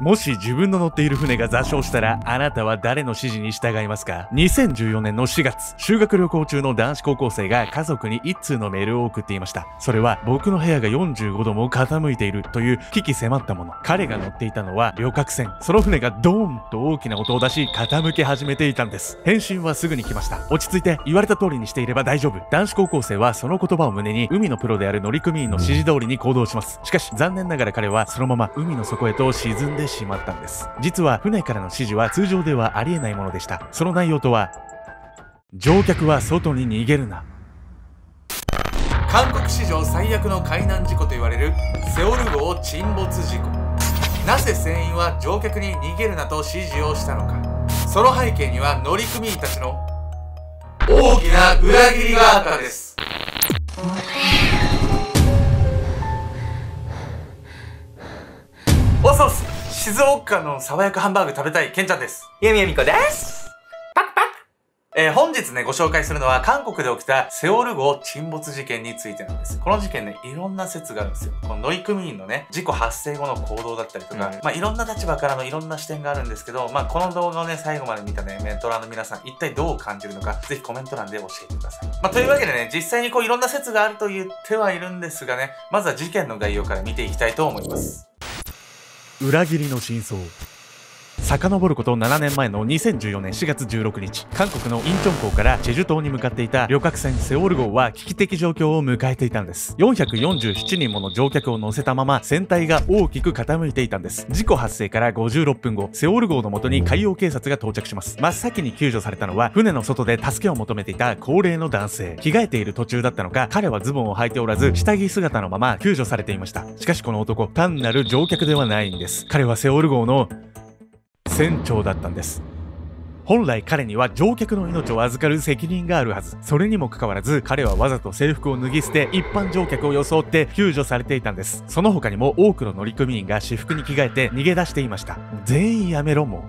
もし自分の乗っている船が座礁したら、あなたは誰の指示に従いますか？ 2014 年の4月、修学旅行中の男子高校生が家族に一通のメールを送っていました。それは、僕の部屋が45度も傾いているという危機迫ったもの。彼が乗っていたのは旅客船。その船がドーンと大きな音を出し、傾き始めていたんです。返信はすぐに来ました。落ち着いて、言われた通りにしていれば大丈夫。男子高校生はその言葉を胸に、海のプロである乗組員の指示通りに行動します。しかし、残念ながら彼はそのまま海の底へと沈んでしまったんです。実は船からの指示は通常ではありえないものでした。その内容とは、乗客は外に逃げるな。韓国史上最悪の海難事故と言われるセオル号沈没事故。なぜ船員は乗客に逃げるなと指示をしたのか。その背景には乗組員たちの大きな裏切りがあったです。おそす、静岡の爽やかハンバーグ食べたいケンちゃんです。ゆみゆみこです。パクパク。本日ね、ご紹介するのは韓国で起きたセオル号沈没事件についてなんです。この事件ね、いろんな説があるんですよ。この乗組員のね、事故発生後の行動だったりとか、いろんな立場からのいろんな視点があるんですけど、この動画をね、最後まで見たね、メントラーの皆さん、一体どう感じるのか、ぜひコメント欄で教えてください。というわけでね、実際にいろんな説があると言ってはいるんですがね、まずは事件の概要から見ていきたいと思います。裏切りの真相。遡ること7年前の2014年4月16日、韓国のインチョン港からチェジュ島に向かっていた旅客船セオル号は危機的状況を迎えていたんです。447人もの乗客を乗せたまま船体が大きく傾いていたんです。事故発生から56分後、セオル号の元に海洋警察が到着します。真っ先に救助されたのは、船の外で助けを求めていた高齢の男性。着替えている途中だったのか、彼はズボンを履いておらず、下着姿のまま救助されていました。しかしこの男、単なる乗客ではないんです。彼はセオル号の船長だったんです。本来彼には乗客の命を預かる責任があるはず。それにもかかわらず、彼はわざと制服を脱ぎ捨て、一般乗客を装って救助されていたんです。その他にも多くの乗組員が私服に着替えて逃げ出していました。全員やめろもう。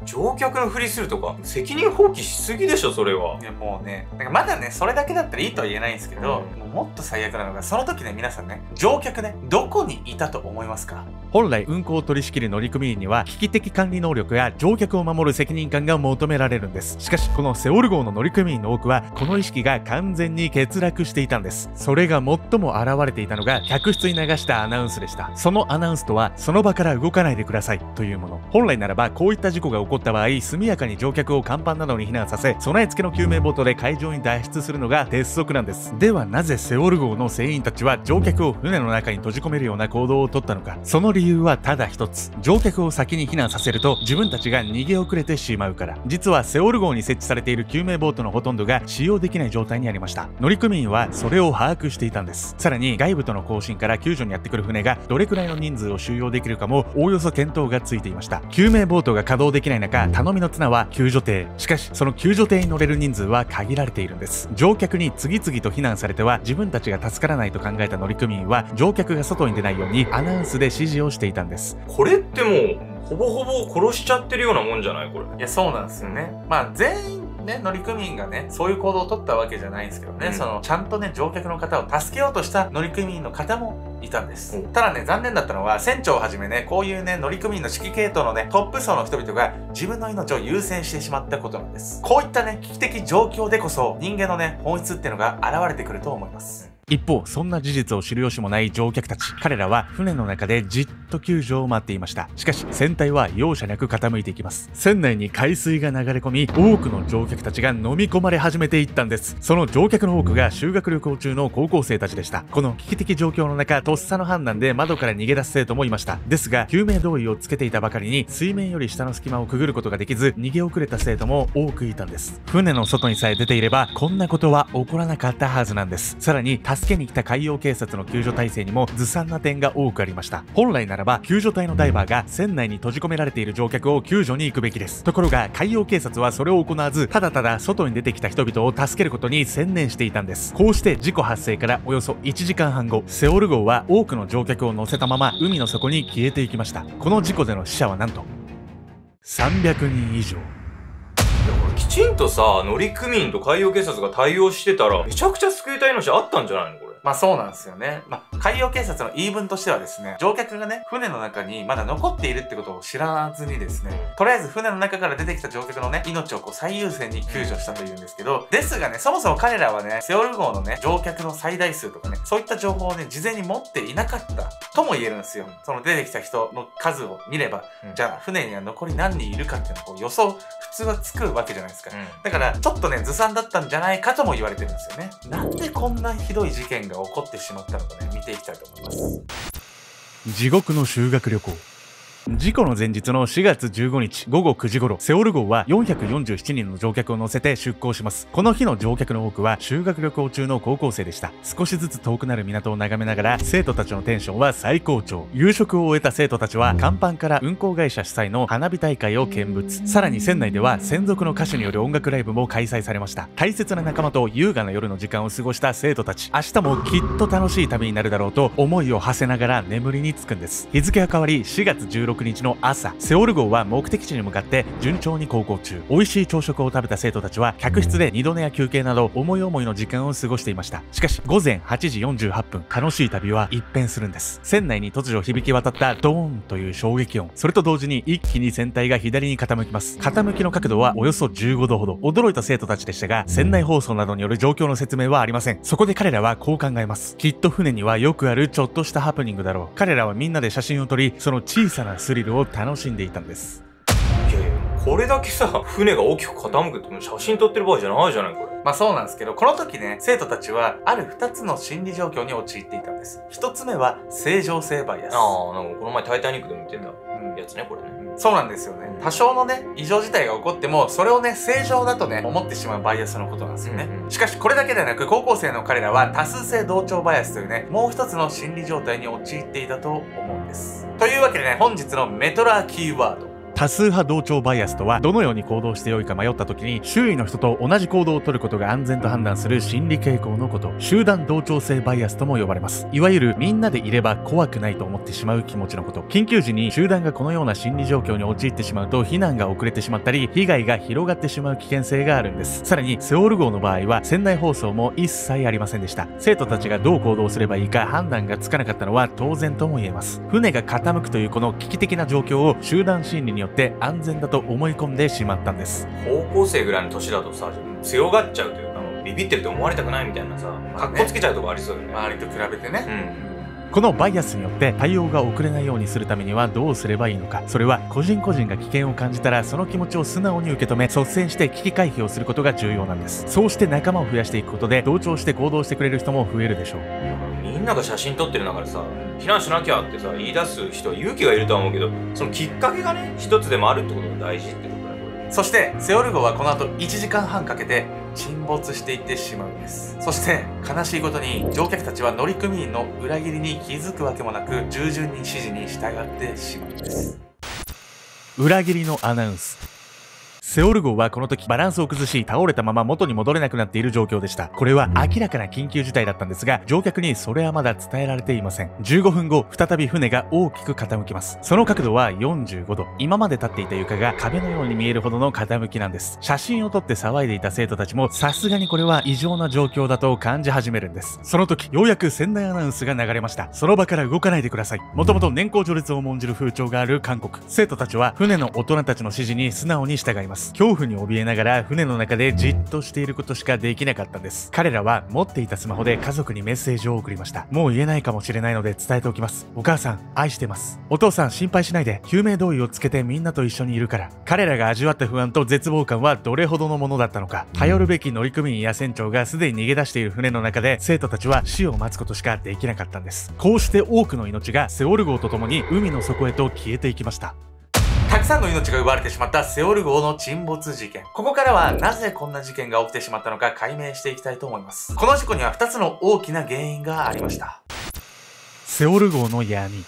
乗客のふりするとか責任放棄しすぎでしょ、それは。いやもうね、まだね、それだけだったらいいとは言えないんですけど、もっと最悪なのが、その時ね、皆さんね、乗客ね、どこにいたと思いますか？本来、運航を取り仕切る乗組員には、危機的管理能力や乗客を守る責任感が求められるんです。しかし、このセオル号の乗組員の多くは、この意識が完全に欠落していたんです。それが最も現れていたのが、客室に流したアナウンスでした。そのアナウンスとは、その場から動かないでくださいというもの。本来ならば、こういった事故が起こった場合、速やかに乗客を甲板などに避難させ、備え付けの救命ボートで海上に脱出するのが鉄則なんです。ではなぜセオル号の船員たちは乗客を船の中に閉じ込めるような行動をとったのか。その理由はただ一つ。乗客を先に避難させると自分たちが逃げ遅れてしまうから。実はセオル号に設置されている救命ボートのほとんどが使用できない状態にありました。乗組員はそれを把握していたんです。さらに外部との交信から救助にやってくる船がどれくらいの人数を収容できるかもおおよそ見当がついていました。救命ボートが稼働できない中、頼みの綱は救助艇。しかしその救助艇に乗れる人数は限られているんです。乗客に次々と避難されては自分たちが助からないと考えた乗組員は乗客が外に出ないようにアナウンスで指示をしていたんです。これってもうほぼほぼ殺しちゃってるようなもんじゃないこれ。いや、そうなんですよね。全員ね、乗組員がね、そういう行動を取ったわけじゃないんですけどね、ちゃんとね、乗客の方を助けようとした乗組員の方もいたんです。ただね、残念だったのは、船長をはじめね、こういうね、乗組員の指揮系統のね、トップ層の人々が自分の命を優先してしまったことなんです。こういったね、危機的状況でこそ、人間のね、本質っていうのが現れてくると思います。一方、そんな事実を知る由もない乗客たち。彼らは船の中でじっと救助を待っていました。しかし、船体は容赦なく傾いていきます。船内に海水が流れ込み、多くの乗客たちが飲み込まれ始めていったんです。その乗客の多くが修学旅行中の高校生たちでした。この危機的状況の中、とっさの判断で窓から逃げ出す生徒もいました。ですが、救命胴衣をつけていたばかりに、水面より下の隙間をくぐることができず、逃げ遅れた生徒も多くいたんです。船の外にさえ出ていれば、こんなことは起こらなかったはずなんです。さらに、助けに来た海洋警察の救助体制にもずさんな点が多くありました。本来ならば救助隊のダイバーが船内に閉じ込められている乗客を救助に行くべきです。ところが海洋警察はそれを行わず、ただただ外に出てきた人々を助けることに専念していたんです。こうして事故発生からおよそ1時間半後、セオル号は多くの乗客を乗せたまま海の底に消えていきました。この事故での死者はなんと300人以上。きちんとさ、乗組員と海洋警察が対応してたらめちゃくちゃ救いたい命あったんじゃないのこれ。まあそうなんですよね。海洋警察の言い分としてはですね、乗客がね、船の中にまだ残っているってことを知らずにですね、とりあえず船の中から出てきた乗客のね、命を最優先に救助したというんですけど、ですがね、そもそも彼らはね、セオル号のね、乗客の最大数とかね、そういった情報をね、事前に持っていなかったとも言えるんですよ。その出てきた人の数を見れば、じゃあ船には残り何人いるかっていうのを予想、普通はつくわけじゃないですか。だから、ちょっとね、ずさんだったんじゃないかとも言われてるんですよね。なんでこんなひどい事件が起こってしまったのかね、見ていきたいと思います。地獄の修学旅行。事故の前日の4月15日午後9時頃、セオル号は447人の乗客を乗せて出港します。この日の乗客の多くは修学旅行中の高校生でした。少しずつ遠くなる港を眺めながら、生徒たちのテンションは最高潮。夕食を終えた生徒たちは、甲板から運航会社主催の花火大会を見物。さらに船内では専属の歌手による音楽ライブも開催されました。大切な仲間と優雅な夜の時間を過ごした生徒たち。明日もきっと楽しい旅になるだろうと思いを馳せながら眠りにつくんです。日付が変わり4月16日の朝、セオル号は目的地に向かって順調に航行中。美味しい朝食を食べた生徒たちは客室で二度寝や休憩など思い思いの時間を過ごしていました。しかし午前8時48分、楽しい旅は一変するんです。船内に突如響き渡ったドーンという衝撃音。それと同時に一気に船体が左に傾きます。傾きの角度はおよそ15度ほど。驚いた生徒たちでしたが、船内放送などによる状況の説明はありません。そこで彼らはこう考えます。きっと船にはよくあるちょっとしたハプニングだろう。彼らはみんなで写真を撮り、その小さなスリルを楽しんでいたんです。いやいや、これだけさ、船が大きく傾くって写真撮ってる場合じゃないじゃないこれ。まあそうなんですけど、この時ね、生徒たちはある2つの心理状況に陥っていたんです。1つ目は正常性バイアス。なんかこの前タイタニックでも言ってたやつね、これね。そうなんですよね。多少のね、異常事態が起こっても、それをね、正常だとね、思ってしまうバイアスのことなんですよね。しかし、これだけではなく、高校生の彼らは多数性同調バイアスというね、もう一つの心理状態に陥っていたと思うんです。というわけでね、本日のメトラーキーワード。多数派同調バイアスとは、どのように行動してよいか迷った時に周囲の人と同じ行動をとることが安全と判断する心理傾向のこと。集団同調性バイアスとも呼ばれます。いわゆるみんなでいれば怖くないと思ってしまう気持ちのこと。緊急時に集団がこのような心理状況に陥ってしまうと、避難が遅れてしまったり被害が広がってしまう危険性があるんです。さらにセオル号の場合は船内放送も一切ありませんでした。生徒たちがどう行動すればいいか判断がつかなかったのは当然とも言えます。船が傾くというこの危機的な状況を集団心理によって安全だと思い込んでしまったんです。高校生ぐらいの年だとさ、強がっちゃうというか、ビビってると思われたくないみたいなさ、かっこつけちゃうとこありそうよね。周りと比べてね。このバイアスによって対応が遅れないようにするためにはどうすればいいのか。それは個人個人が危険を感じたらその気持ちを素直に受け止め、率先して危機回避をすることが重要なんです。そうして仲間を増やしていくことで同調して行動してくれる人も増えるでしょう。みんなが写真撮ってる中でさ、避難しなきゃってさ言い出す人は勇気がいるとは思うけど、そのきっかけがね、一つでもあるってことが大事ってことだね、これ。そしてセオル号はこの後1時間半かけて沈没していってしまうんです。そして悲しいことに乗客たちは乗組員の裏切りに気づくわけもなく、従順に指示に従ってしまうんです。裏切りのアナウンス。セオル号はこの時バランスを崩し倒れたまま元に戻れなくなっている状況でした。これは明らかな緊急事態だったんですが、乗客にそれはまだ伝えられていません。15分後、再び船が大きく傾きます。その角度は45度。今まで立っていた床が壁のように見えるほどの傾きなんです。写真を撮って騒いでいた生徒たちもさすがにこれは異常な状況だと感じ始めるんです。その時、ようやく船内アナウンスが流れました。その場から動かないでください。もともと年功序列を重んじる風潮がある韓国。生徒たちは船の大人たちの指示に素直に従います。恐怖に怯えながら船の中でじっとしていることしかできなかったんです。彼らは持っていたスマホで家族にメッセージを送りました。もう言えないかもしれないので伝えておきます。お母さん、愛してます。お父さん、心配しないで。救命胴衣をつけてみんなと一緒にいるから。彼らが味わった不安と絶望感はどれほどのものだったのか。頼るべき乗組員や船長がすでに逃げ出している船の中で、生徒たちは死を待つことしかできなかったんです。こうして多くの命がセオル号と共に海の底へと消えていきました。たくさんの命が奪われてしまったセオル号の沈没事件。ここからはなぜこんな事件が起きてしまったのか解明していきたいと思います。この事故には2つの大きな原因がありました。セオル号の闇。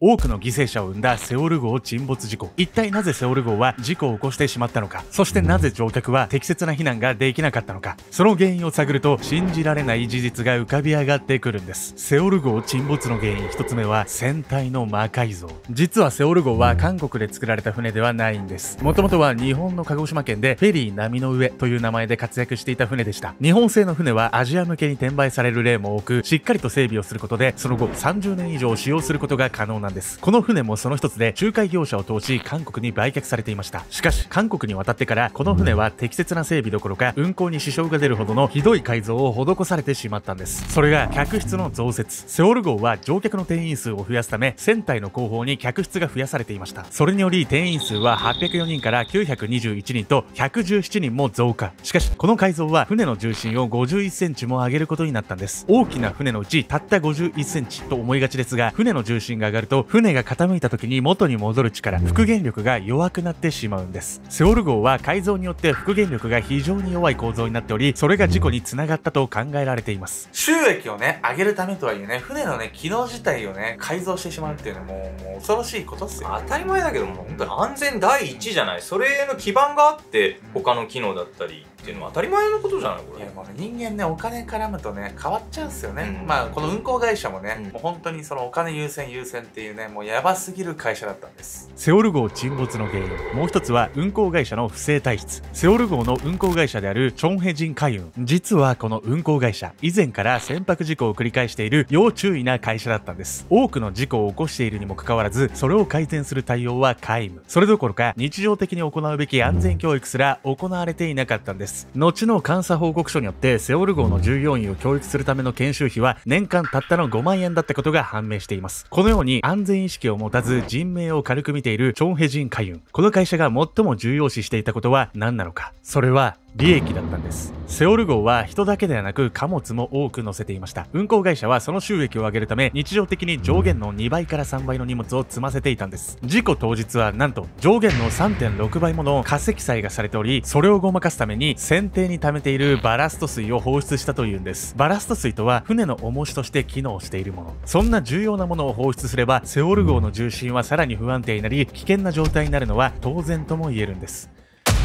多くの犠牲者を生んだセオル号沈没事故。一体なぜセオル号は事故を起こしてしまったのか、そしてなぜ乗客は適切な避難ができなかったのか、その原因を探ると信じられない事実が浮かび上がってくるんです。セオル号沈没の原因一つ目は船体の魔改造。実はセオル号は韓国で作られた船ではないんです。もともとは日本の鹿児島県でフェリー波の上という名前で活躍していた船でした。日本製の船はアジア向けに転売される例も多く、しっかりと整備をすることでその後30年以上使用することが可能なんです。この船もその一つで仲介業者を通し韓国に売却されていました。しかし韓国に渡ってからこの船は適切な整備どころか運航に支障が出るほどのひどい改造を施されてしまったんです。それが客室の増設。セオル号は乗客の定員数を増やすため船体の後方に客室が増やされていました。それにより定員数は804人から921人と117人も増加。しかしこの改造は船の重心を51センチも上げることになったんです。大きな船のうちたった51センチと思いがちですが、船の重心が上がると船が傾いた時に元に戻る力、復元力が弱くなってしまうんです。セオル号は改造によって復元力が非常に弱い構造になっており、それが事故につながったと考えられています。収益をね上げるためとはいえね、船のね機能自体をね改造してしまうっていうのはもう恐ろしいことっすよ。当たり前だけども本当に安全第一じゃない。それの基盤があって他の機能だったりっていうのは当たり前のことじゃないこれ。いやもうね、人間ねお金絡むとね変わっちゃうんすよね。まあこの運航会社もね、もう本当にそのお金優先っていうね、もうやばすぎる会社だったんです。セオル号沈没の原因、もう一つは運航会社の不正体質。セオル号の運航会社であるチョンヘジン海運、実はこの運航会社以前から船舶事故を繰り返している要注意な会社だったんです。多くの事故を起こしているにもかかわらず、それを改善する対応は皆無。それどころか日常的に行うべき安全教育すら行われていなかったんです。後の監査報告書によってセオル号の従業員を教育するための研修費は年間たったの5万円だったことが判明しています。このように安全意識を持たず人命を軽く見ているチョンヘジン海運、この会社が最も重要視していたことは何なのか。それは利益だったんです。セオル号は人だけではなく貨物も多く乗せていました。運航会社はその収益を上げるため日常的に上限の2倍から3倍の荷物を積ませていたんです。事故当日はなんと上限の 3.6 倍もの過積載がされており、それをごまかすために船底に溜めているバラスト水を放出したというんです。バラスト水とは船の重しとして機能しているもの。そんな重要なものを放出すればセオル号の重心はさらに不安定になり危険な状態になるのは当然とも言えるんです。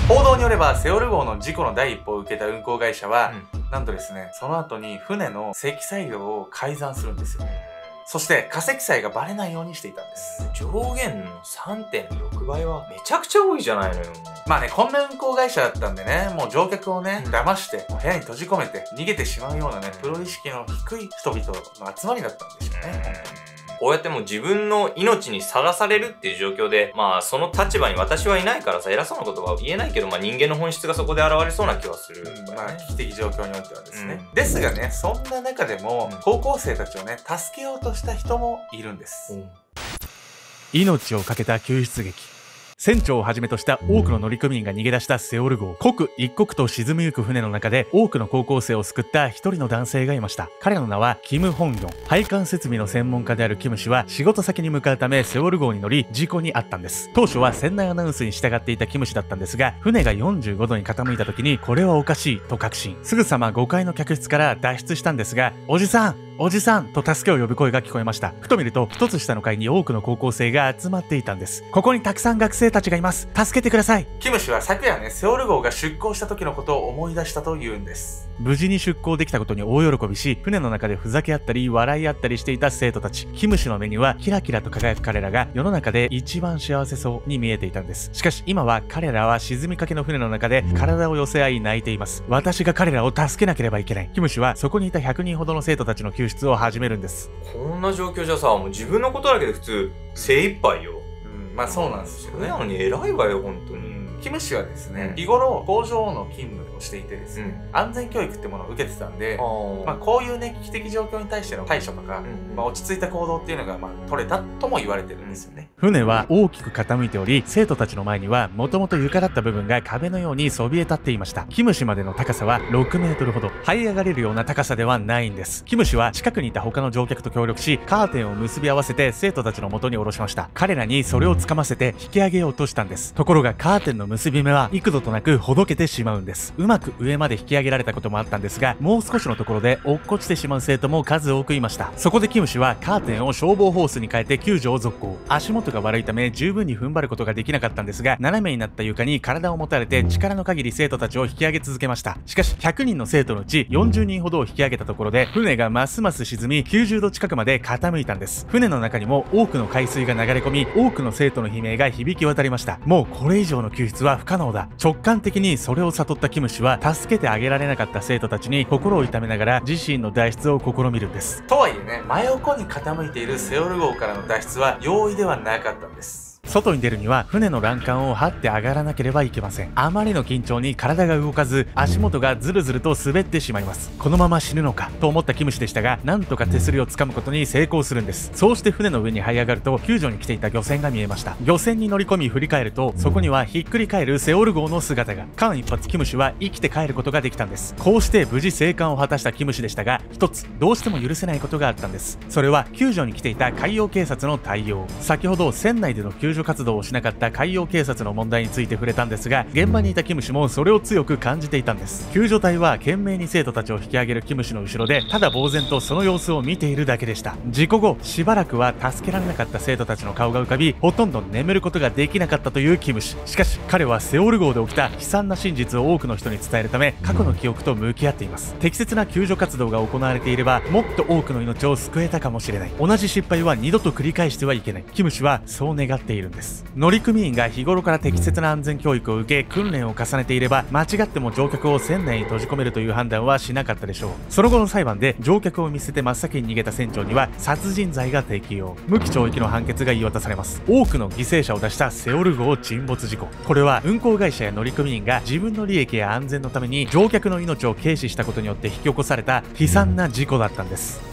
報道によればセオル号の事故の第一歩を受けた運航会社は、なんとですね、その後に船の積載量を改ざんするんですよ。そして過積載がバレないようにしていたんです。上限の 3.6 倍はめちゃくちゃ多いじゃないのよ。まあね、こんな運航会社だったんでね、もう乗客をね騙して部屋に閉じ込めて逃げてしまうようなねプロ意識の低い人々の集まりだったんでしょうね。こうやってもう自分の命にさらされるっていう状況で、まあその立場に私はいないからさ偉そうなことは言えないけど、まあ人間の本質がそこで現れそうな気はする、まあ危機的状況においてはですね、ですがね、そんな中でも高校生たちをね助けようとした人もいるんです。命を懸けた救出劇。船長をはじめとした多くの乗組員が逃げ出したセオル号。刻一刻と沈みゆく船の中で多くの高校生を救った一人の男性がいました。彼の名はキム・ホンヨン。配管設備の専門家であるキム氏は仕事先に向かうためセオル号に乗り事故に遭ったんです。当初は船内アナウンスに従っていたキム氏だったんですが、船が45度に傾いた時にこれはおかしいと確信。すぐさま5階の客室から脱出したんですが、おじさんおじさんと助けを呼ぶ声が聞こえました。ふと見ると一つ下の階に多くの高校生が集まっていたんです。ここにたくさん学生たちがいます。助けてください。キム氏は昨夜ねセオル号が出港した時のことを思い出したというんです。無事に出港できたことに大喜びし、船の中でふざけ合ったり笑い合ったりしていた生徒たち。キム氏の目にはキラキラと輝く彼らが世の中で一番幸せそうに見えていたんです。しかし今は彼らは沈みかけの船の中で体を寄せ合い泣いています。私が彼らを助けなければいけない。キム氏はそこにいた100人ほどの生徒たちの救出を始めるんです。こんな状況じゃさ、もう自分のことだけで普通精一杯よ。まあそうなんですよね。それなのに偉いわよ本当に。キム氏はですね、日頃工場の勤務をしていてですね、安全教育ってものを受けてたんで、まあこういうね危機的状況に対しての対処とか、まあ落ち着いた行動っていうのがまあ取れたとも言われてるんですよね。船は大きく傾いており、生徒たちの前にはもともと床だった部分が壁のようにそびえ立っていました。キム氏までの高さは6メートルほど。這い上がれるような高さではないんです。キム氏は近くにいた他の乗客と協力し、カーテンを結び合わせて生徒たちの元に下ろしました。彼らにそれをつかませて引き上げようとしたんです。ところがカーテンの結び目は幾度となくほどけてしまうんです。うまく上まで引き上げられたこともあったんですが、もう少しのところで落っこちてしまう生徒も数多くいました。そこでキム氏はカーテンを消防ホースに変えて救助を続行。足元が悪いため十分に踏ん張ることができなかったんですが、斜めになった床に体を持たれて力の限り生徒たちを引き上げ続けました。しかし100人の生徒のうち40人ほどを引き上げたところで、船がますます沈み90度近くまで傾いたんです。船の中にも多くの海水が流れ込み、多くの生徒の悲鳴が響き渡りました。もうこれ以上の救出は不可能だ。直感的にそれを悟ったキム氏は、助けてあげられなかった生徒たちに心を痛めながら自身の脱出を試みるんです。とはいえね、真横に傾いているセオル号からの脱出は容易ではなかったんです。外に出るには船の欄干を張って上がらなければいけません。あまりの緊張に体が動かず、足元がズルズルと滑ってしまいます。このまま死ぬのかと思ったキム氏でしたが、なんとか手すりを掴むことに成功するんです。そうして船の上に這い上がると、救助に来ていた漁船が見えました。漁船に乗り込み振り返ると、そこにはひっくり返るセオル号の姿が。間一髪キム氏は生きて帰ることができたんです。こうして無事生還を果たしたキム氏でしたが、一つどうしても許せないことがあったんです。それは救助に来ていた海洋警察の対応。先ほど船内での救助活動をしなかった海洋警察の問題について触れたんですが、現場にいたキム氏もそれを強く感じていたんです。救助隊は懸命に生徒たちを引き上げるキム氏の後ろで、ただ呆然とその様子を見ているだけでした。事故後しばらくは助けられなかった生徒たちの顔が浮かび、ほとんど眠ることができなかったというキム氏。しかし彼はセオル号で起きた悲惨な真実を多くの人に伝えるため、過去の記憶と向き合っています。適切な救助活動が行われていれば、もっと多くの命を救えたかもしれない。同じ失敗は二度と繰り返してはいけない。キム氏はそう願っているんです。乗組員が日頃から適切な安全教育を受け、訓練を重ねていれば、間違っても乗客を船内に閉じ込めるという判断はしなかったでしょう。その後の裁判で乗客を見捨てて真っ先に逃げた船長には殺人罪が適用、無期懲役の判決が言い渡されます。多くの犠牲者を出したセオル号沈没事故。これは運航会社や乗組員が自分の利益や安全のために乗客の命を軽視したことによって引き起こされた悲惨な事故だったんです。